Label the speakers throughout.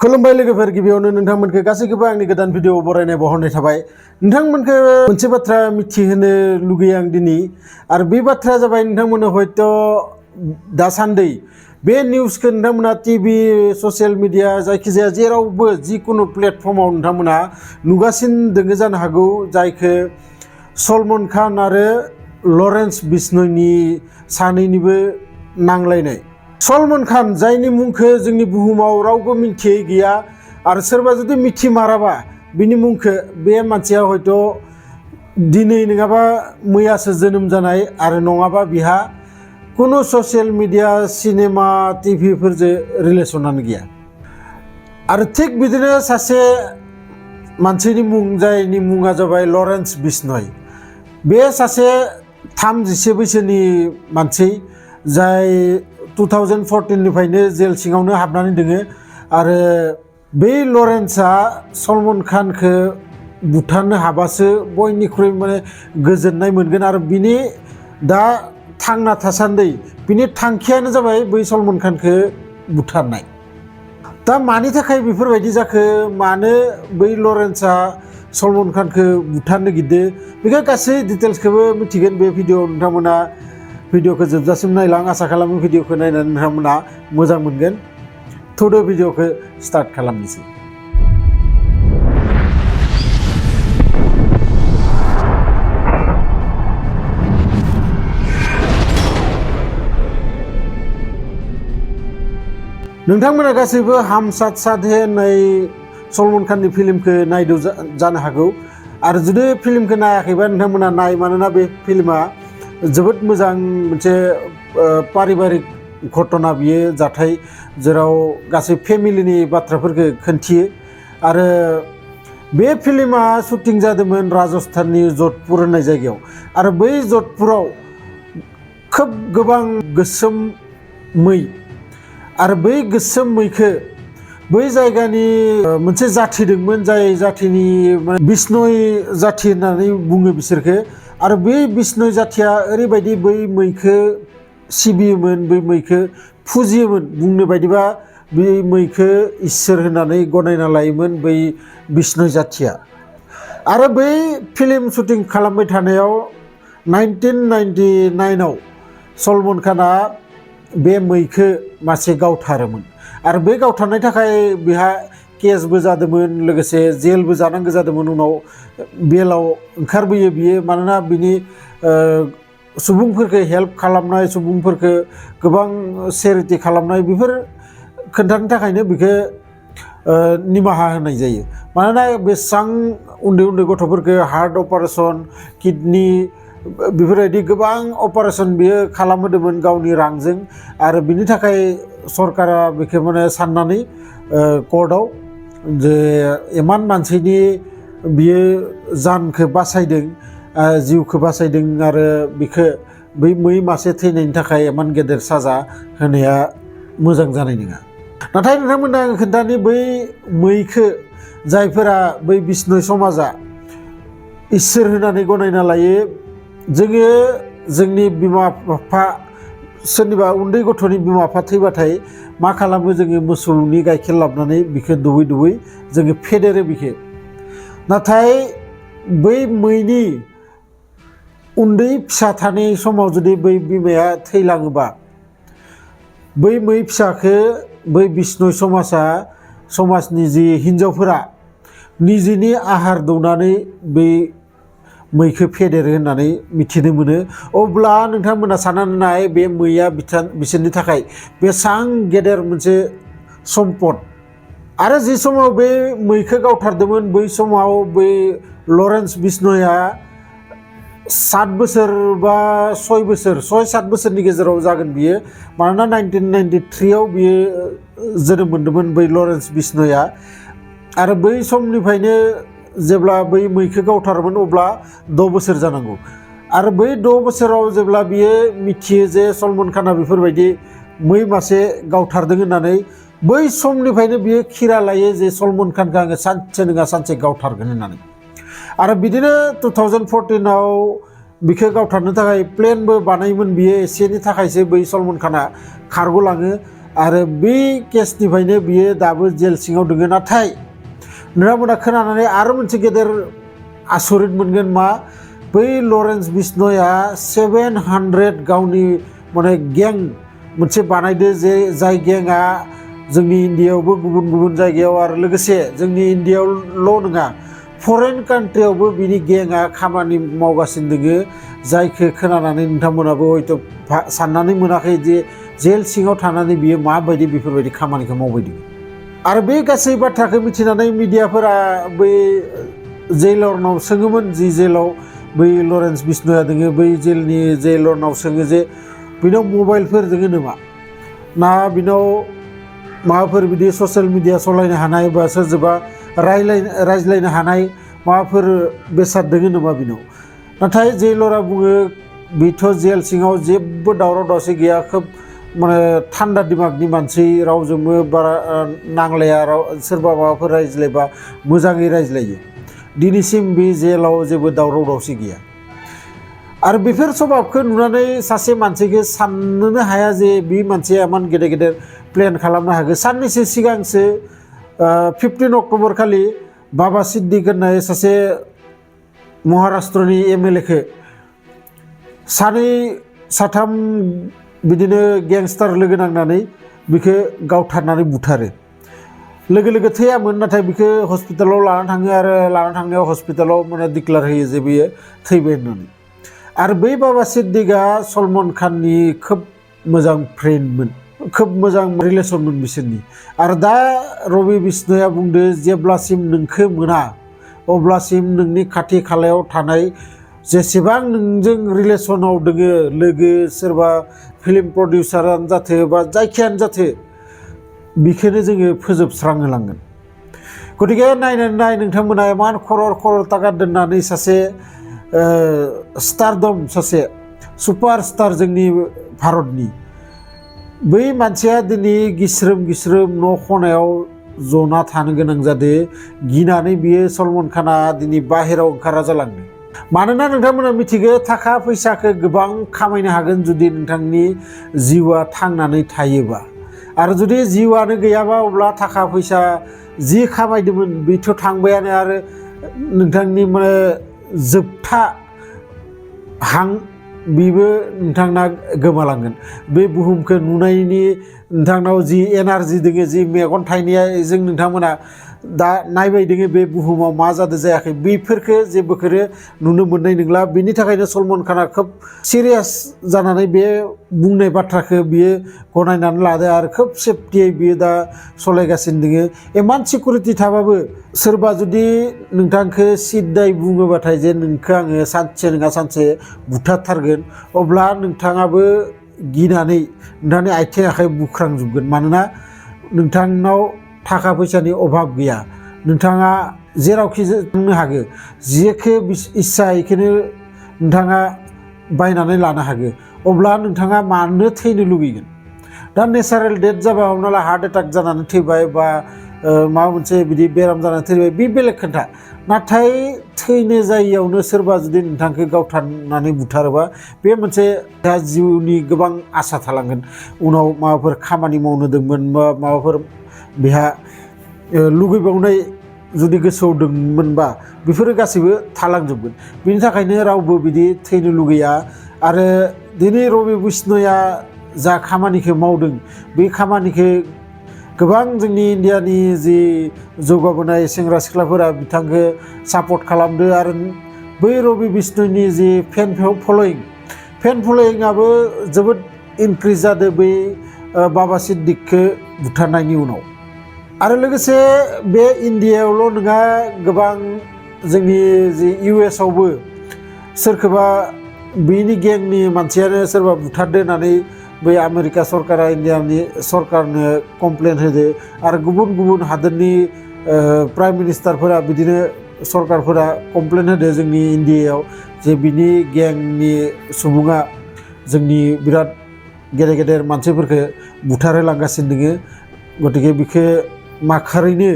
Speaker 1: खुलुमबाय लोगोफोर गिबियावनो नोंथांमोनखौ गासैखौबो आंनि गोदान भिडिअ बरायनाय बहरनाय थाबाय। नोंथांमोनखौ मोनसे बाथ्रा मिथिहोनो लुगैयो आं दिनै आरो बे बाथ्राया जाबाय नोंथांमोननो हयथ' दासान्दि बे निउसखौ नोंथांमोना टिभि ससियेल मिडिया जायखिजाया जेरावबो जिकुनु प्लेटफर्माव नोंथांमोना नुगासिनो दोङो जानो हागौ जायखौ सलमान खान आरो लरेन्स बिश्नयनि सानैनिबो नांलायनाय। सलमान खान जायनि मुंखौ जोंनि बुहुमाव रावबो मिथियै गैया आरो सोरबा जुदि मिथिमाराबा बिनि मुंखौ बे मानसिया हयथ' दिनै नङाबा मैयासो जोनोम जानाय आरो नङाबा बिहा कुनु ससियेल मिडिया सिनेमा टिभिफोरजों रिलेसनानो गैया। आरो थिग बिदिनो सासे मानसिनि मुं जायनि मुङा जाबाय लरेन्स बिश्नय। बे सासे 36 बैसोनि मानसि जाय 2014 निफ्रायनो जेल सिङावनो हाबनानै दोङो आरो बै लरेन्सआ सलमान खानखौ बुथारनो हाबासो बयनिख्रुइ माने गोजोननाय मोनगोन आरो बिनि दा थांना थासान्दि बिनि थांखियानो जाबाय बै सलमान खानखौ बुथारनाय। दा मानि थाखाय बेफोरबायदि जाखो, मानो बै लरेन्सआ सलमान खानखौ बुथारनो गिदो, बेखौ गासै डिटेल्सखौबो मिथिगोन बे भिडिअ'आव। नोंथांमोना भिडिअ'खौ जोबजासिम नायलां, आसा खालामो भिडिअ'खौ नायनानै नोंथांमोना मोजां मोनगोन। थौदो भिडिअ'खौ स्टार्ट खालामनोसै। नोंथांमोना गासैबो हम साथ साथ है होननाय सलमान खाननि फिल्मखौ नायदो जानो हागौ आरो जुदि फिल्मखौ नायाखैबा नोंथांमोना नाय, मानोना बे फिल्मा जोबोद मोजां मोनसे पारिबारिक घटना, बियो जाथाय जेराव गासै फेमिलिनि बाथ्राफोरखौ खोन्थियो। आरो बे फिल्मा शुटिं जादोंमोन राजस्थाननि जधपुर होननाय जायगायाव आरो बै जधपुराव खोब गोबां गोसोम मै आरो बै गोसोम मैखो बै जायगानि मोनसे जाथि दंमोन, जाय जाथिनि बिश्नय जाथि होननानै बुङो बिसोरखो। आरो बै बिश्नय जाथिया ओरैबायदि बै मैखो सिबियोमोन, बै मैखो फुजियोमोन। बुंनो बायदिबा बै मैखो इसोर होननानै गनायना लायोमोन बै बिश्नय जाथिया। आरो बै फिल्म शुटिं खालामबाय थानायाव 1999 आव सलमान खानआ बे मैखो मासे गावथारोमोन आरो बे गावथारनायनि थाखाय बेहा केसबो जादोंमोन, लोगोसे जेलबो जानांगौ जादोंमोन। उनाव बेलाव ओंखारबोयो बियो, मानोना बिनि सुबुंफोरखौ हेल्प खालामनाय, सुबुंफोरखौ गोबां चेरिटि खालामनाय, बेफोर खोन्थानो थाखायनो बेखौ निमाहा होनाय जायो। मानोना बेसेबां उन्दै उन्दै गथ'फोरखौ हार्ट अपारेशन, किडनि, बेफोरबायदि गोबां अपारेशन बियो खालामहोदोंमोन गावनि रांजों। आरो बिनि थाखाय सरकारा बेखौ माने साननानै कर्टआव जे इमान मानसिनि बियो जानखौ बासायदों, जिउखौ बासायदों आरो बिखौ बै मै मासे थैनायनि थाखाय इमान गेदेर साजा होनाया मोजां जानाय नङा। नाथाय नोंथांमोना आं खोन्थानि, बै मैखो जायफोरा बै बिश्नय समाजा इसोर होननानै गनायना लायो, जोङो जोंनि बिमा बिफा, सोरनिबा उन्दै गथ'नि बिमा बिफा थैबाथाय मा खालामो, जोङो मोसौनि गाइखेर लाबोनानै बिखौ दौयै दौयै जोङो फेदेरो बिखौ। नाथाय बै मैनि उन्दै फिसा थानाय समाव जुदि बै बिमाया थैलाङोबा, बै मै फिसाखौ बै बिश्नय समाजनि जि हिन्जावफोरा निजेनि आहार दौनानै बै मैखौ फेदेरो होननानै मिथिनो मोनो। अब्ला नोंथांमोना साननानै नाय, बे मैया बिसोरनि थाखाय बेसेबां गेदेर मोनसे सम्पद। आरो जि समाव बे मैखौ गावथारदोंमोन, बै समाव बै लरेन्स बिश्नयआ 7 बोसोर बा 6-7 बोसोरनि गेजेराव जागोन बियो। मानोना 1993 आव बियो जोनोम मोन्दोंमोन बै लरेन्स बिश्नयआ। आरो बै समनिफ्रायनो जेब्ला बै मैखौ गावथारोमोन अब्ला 6 बोसोर जानांगौ। आरो बै 6 बोसोराव जेब्ला बियो मिथियो जे सलमान खानआ बेफोरबायदि मै मासे गावथारदों होननानै, बै समनिफ्रायनो बियो खिरा लायो जे सलमान खानखौ आङो सानसे नङा सानसे गावथारगोन होननानै। आरो बिदिनो 2014 आव बिखौ गावथारनो थाखाय प्लेनबो बानायोमोन बियो। एसेनि थाखायसो बै सलमान खानआ खारग'लाङो आरो बे केसनिफ्रायनो बियो दाबो जेल सिङाव दङ नाथाय नोंथांमोना खोनानानै आरो मोनसे गेदेर आसरित मोनगोन मा बै लरेन्स बिश्नयआ 700 गावनि माने गें मोनसे बानायदो जे जाय गेंआ जोंनि इन्डियायावबो गुबुन गुबुन जायगायाव आरो लोगोसे जोंनि इन्डियायावल' नङा फरेन कान्ट्रियावबो बिनि गेंआ खामानि मावगासिनो दङ जायखौ खोनानानै नोंथांमोनाबो हयथ' साननानै मोनाखै जे जेल सिङाव थानानै बियो माबायदि बेफोरबायदि खामानिखौ मावबाय दङ आरो बे गासै बाथ्राखौ मिथिनानै मिडियाफोरा बै जेलरनाव सोङोमोन जि जेलाव बै लरेन्स बिश्नयआ दङ बै जेलनि जेलरनाव सोङो जे बिनाव मबाइलफोर दङ नामा ना बिनाव माबाफोर बिदि ससियेल मिडिया सालायनो हानाय बा सोरजोंबा रायज्लायनो हानाय माबाफोर बेसाद दङ नामा बिनाव नाथाय जेलरा बुङो बेथ' जेल सिङाव जेबो दावराव दावसि गैया खोब माने थान्दा दिमागनि मानसि रावजोंबो बारा नांलाया सोरबा माबाफोर रायज्लायबा मोजाङै रायज्लायो दिनैसिम बे जेलाव जेबो दावराव दावसि गैया आरो बेफोर सभाबखौ नुनानै सासे मानसिखौ साननोनो हाया जे बे मानसिया इमान गेदेर गेदेर प्लेन खालामनो हागोन साननैसो सिगांसो 15 अक्ट'बर खालि बाबा सिद्दिक होननाय सासे महाराष्ट्रनि एमएलएखौ सानै साथाम बिदिनो गेंस्टार लोगो नांनानै बिखौ गावथारनानै बुथारो लोगो लोगो थैयामोन नाथाय बिखौ हस्पिटालाव लाना थाङो आरो लाना थांनायाव हस्पिटालाव माने डिक्लेयार होयो जे बियो थैबाय होननानै आरो बै बाबा सिद्दिकआ सलमान खाननि खोब मोजां फ्रेन्डमोन खोब मोजां रिलेसनमोन बिसोरनि आरो दा रबि बिश्नयआ बुंदो जेब्लासिम नोंखौ मोना अब्लासिम नोंनि खाथि खालायाव थानाय जेसेबां नोंजों रिलेसनाव दोङो लोगो सोरबा फिल्म प्रडिउसारानो जाथो बा जायखियानो जाथो बेखौनो जोङो फोजोबस्रांहोलांगोन गतिके नायनानै नाय नोंथांमोना इमान खरर थाखा दोननानै सासे स्टारडम सासे सुपारस्टार जोंनि भारतनि बै मानसिया दिनै गिस्रोम न' खनायाव जना थानो गोनां जादों गिनानै बियो सलमान खाना दिनै बाहेरायाव ओंखारा जालांदों मानोना नोंथांमोना मिथिगौ थाखा फैसाखौ गोबां खामायनो हागोन जुदि नोंथांनि जिउआ थांनानै थायोबा आरो जुदि जिउआनो गैयाबा अब्ला थाखा फैसा जि खामायदोंमोन बेथ' थांबायानो आरो नोंथांनि माने जोबथा हां बेबो नोंथांना गोमालांगोन बे बुहुमखौ नुनायनि नोंथांनाव जि एनार्जि दोङो जि मेगन थाइनायजों नोंथांमोना दा नायबाय दोङो बे बुहुमाव मा जादों जायाखै बेफोरखौ जेबोखौनो नुनो मोननाय नंला बेनि थाखायनो सलमान खाना खोब सिरियास जानानै बे बुंनाय बाथ्राखौ बियो गनायनानै लादो आरो खोब सेफटियै बियो दा सालायगासिनो दोङो इमान सिकिउरिटि थाबाबो सोरबा जुदि नोंथांखौ सिद्दाय बुङोबाथाय जे नोंखौ आङो सानसे नङा सानसे बुथारथारगोन अब्ला नोंथाङाबो गिनानै नोंथांनि आथिं आखाइ बुख्रांजोबगोन मानोना नोंथांनाव थाखा फैसानि अभाब गैया नोंथाङा जेरावखि थांनो हागोन जेखौ इस्सा बेखौनो नोंथाङा बायनानै लानो हागोन अब्ला नोंथाङा मानो थैनो लुगैगोन दा नेचारेल डेथ जाबा हमना ला हार्ट एटाक जानानै थैबाय बा माबा मोनसे बिदि बेराम जानानै थैबाय बे बेलेग खोथा नाथाय थैनो जायियावनो सोरबा जुदि नोंथांखौ गावथारनानै बुथारोबा बे मोनसे जिउनि गोबां आसा थालांगोन उनाव माबाफोर खामानि मावनो दंमोन बा माबाफोर बेहा लुगैबावनाय जुदि गोसोआव दंमोनबा बेफोरो गासैबो थालांजोबगोन बेनि थाखायनो रावबो बिदि थैनो लुगैया आरो दिनै रबि बिश्नयआ जा खामानिखौ मावदों बे खामानिखौ गोबां जोंनि इन्डियानि जि जौगाबोनाय सेंग्रा सिख्लाफोरा बिथांखौ सापर्ट खालामदो आरो बै रबि बिश्नयनि जि फेन फलोयिंआबो जोबोद इनक्रिज जादों बै बाबा सिद्दिकखौ बुथारनायनि उनाव आरो लोगोसे बे इन्डियायावल' नङा गोबां जोंनि जि US आवबो सोरखौबा बेनि गेंनि मानसियानो सोरबा बुथारदो होननानै बै आमेरिका सरकारा इन्डियानि सरकारनो कमप्लेन होदो आरो गुबुन गुबुन हादोरनि प्राइम मिनिस्टारफोरा बिदिनो सरकारफोरा कमप्लेन होदो जोंनि इन्डियायाव जे बिनि गेंनि सुबुङा जोंनि बिराद गेदेर गेदेर मानसिफोरखौ बुथारहोलांगासिनो दोङो गतिके बिखौ माखारैनो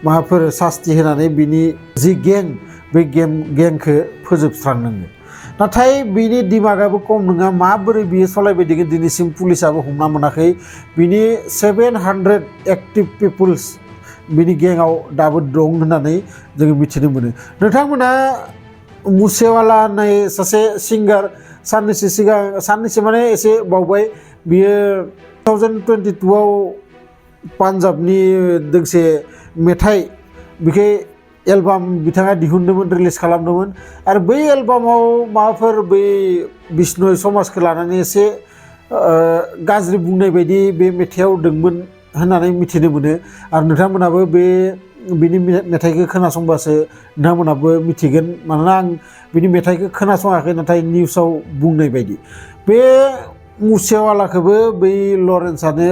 Speaker 1: माबाफोर सास्ति होनानै बिनि जि गें बे गेंखौ फोजोबस्रांनांगौ नाथाय बिनि दिमागाबो खम नङा माबोरै बियो सलायबाय दङ दिनैसिम पुलिसाबो हमना मोनाखै बिनि 700 एक्टिभ पिपुल्स बिनि गेंआव दाबो दं होननानै जोङो मिथिनो मोनो नोंथांमोना मुसेवाला होननाय सासे सिंगार साननैसो सिगां साननैसो माने एसे बावबाय बियो 2022 आव पान्जाबनि दोंसे मेथाइ बिखे एलबाम बिथाङा दिहुनदोंमोन रिलिज खालामदोंमोन आरो बै एलबामाव माबाफोर बै बिष्णय समाजखौ लानानै एसे गाज्रि बुंनाय बायदि बे मेथाइआव दंमोन होननानै मिथिनो मोनो आरो नोंथांमोनाबो बिनि मेथाइखौ खोनासंबासो नोंथांमोनाबो मिथिगोन मानोना आं बिनि मेथाइखौ खोनासङाखै नाथाय निउसाव बुंनाय बायदि बे मुसेवालाखौबो बै लरेन्सआनो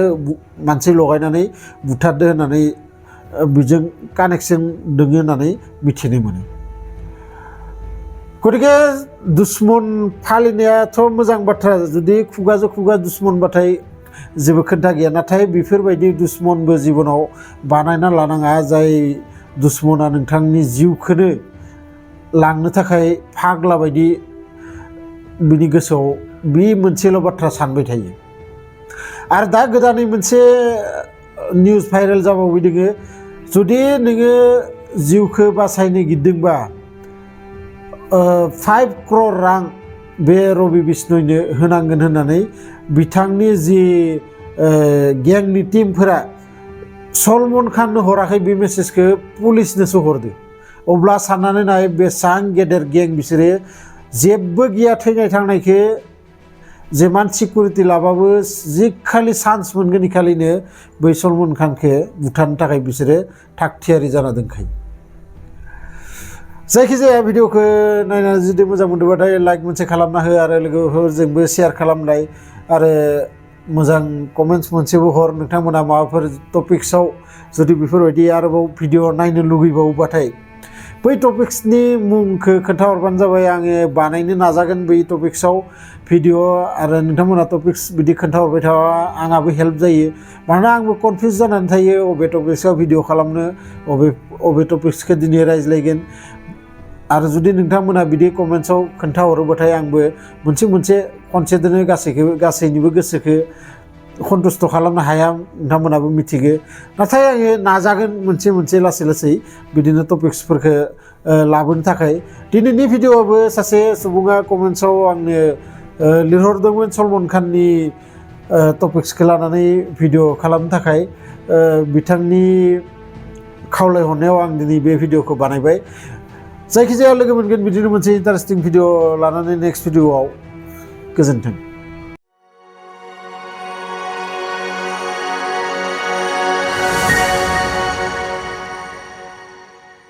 Speaker 1: मानसि लगायनानै बुथारदो होननानै बिजों कानेक्सन दङ होननानै मिथिनो मोनो गतिके दुश्मन फालिनायाथ' मोजां बाथ्रा जुदि खुगाजों खुगा दुश्मनबाथाय जेबो खोथा गैया नाथाय बेफोरबायदि दुश्मनबो जिबनाव बानायना लानाङा जाय दुश्मना नोंथांनि जिउखौनो लांनो थाखाय फाग्ला बायदि बिनि गोसोआव बे मोनसेल' बाथ्रा सानबाय थायो आरो दा गोदानै मोनसे निउस भाइरेल जाबावबाय दङ जुदि नोङो जिउखौ बासायनो गिदोंबा 5 crore रां बे रबि बिष्णयनो होनांगोन होननानै बिथांनि जि गेंनि टीमफोरा सलमन खाननो हराखै बे मेसेजखौ पुलिसनोसो हरदो अब्ला साननानै नाय बेसां गेदेर गें बिसोरो जेबो गैया थैनाय थांनायखौ जेमान सिकिउरिटि लाबाबो जि खालि चान्स मोनगोन इखालिनो बै सलमन खानखौ बुथारनो थाखाय बिसोरो थागथियारि जाना दोनखायो जायखिजाया भिडिअखौ नायनानै जुदि मोजां मोनदोंबाथाय लाइक मोनसे खालामना हो आरो लोगोफोरजोंबो शेयार खालामनाय आरो मोजां कमेन्ट्स मोनसेबो हर नोंथांमोना माबाफोर टपिक्सआव जुदि बेफोरबायदि आरोबाव भिडिअ नायनो लुगैबावोबाथाय बै टपिक्सनि मुंखौ खोन्थाहरबानो जाबाय आङो बानायनो नाजागोन बै टपिक्सआव भिडिअ आरो नोंथांमोना टपिक्स बिदि खोन्थाहरबाय थाबा आंहाबो हेल्प जायो मानोना आंबो कनफिउज जानानै थायो अबे टपिक्सआव भिडिअ खालामनो अबे टपिक्सखौ दिनै रायज्लायगोन आरो जुदि नोंथांमोना बिदि कमेन्ट्सआव खोन्थाहरोबाथाय आंबो मोनसे खनसेदोनो गासैनिबो गोसोखौ सन्तुष्ट खालामनो हाया नोंथांमोनाबो मिथिगो नाथाय आङो नाजागोन मोनसे लासै बिदिनो टपिक्सफोरखौ लाबोनो थाखाय दिनैनि भिडिअआबो सासे सुबुङा कमेन्ट्सआव आंनो लिरहरदोंमोन सलमन खाननि टपिक्सखौ लानानै भिडिअ खालामनो थाखाय बिथांनि खावलायहरनायाव आं दिनै बे भिडिअखौ बानायबाय जायखिजाया लोगो मोनगोन बिदिनो मोनसे इन्टारेस्टिं भिडिअ लानानै नेक्स्ट भिडिअआव गोजोन्थों।